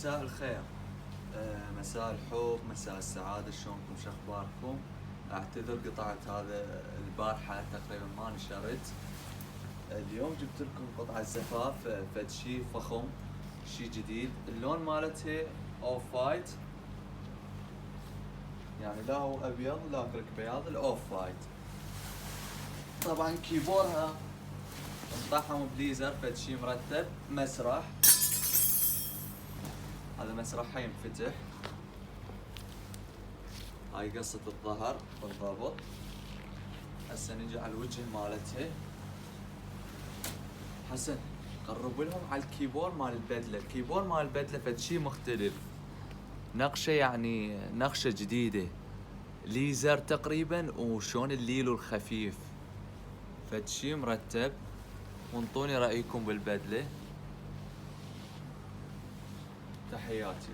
مساء الخير. مساء الحب، مساء السعادة، شلونكم؟ شخباركم؟ اعتذر قطعت هذا البارحة تقريبا ما نشرت. اليوم جبت لكم قطعة زفاف، فد شي فخم، شي جديد. اللون مالتها اوف وايت، يعني لا هو ابيض لا كرك بياض، الاوف وايت. طبعا كيبورها انطحن بليزر، فد شي مرتب. مسرح، هذا مسرحها ينفتح. هاي قصة الظهر بالضبط. هسه نجي على الوجه مالتها. حسن قرب لهم على الكيبورد مال البدلة. الكيبورد مال البدلة فد شي مختلف، نقشة يعني نقشة جديدة، ليزر تقريبا، وشون الليلو الخفيف، فد شي مرتب. وانطوني رأيكم بالبدلة. تحياتي.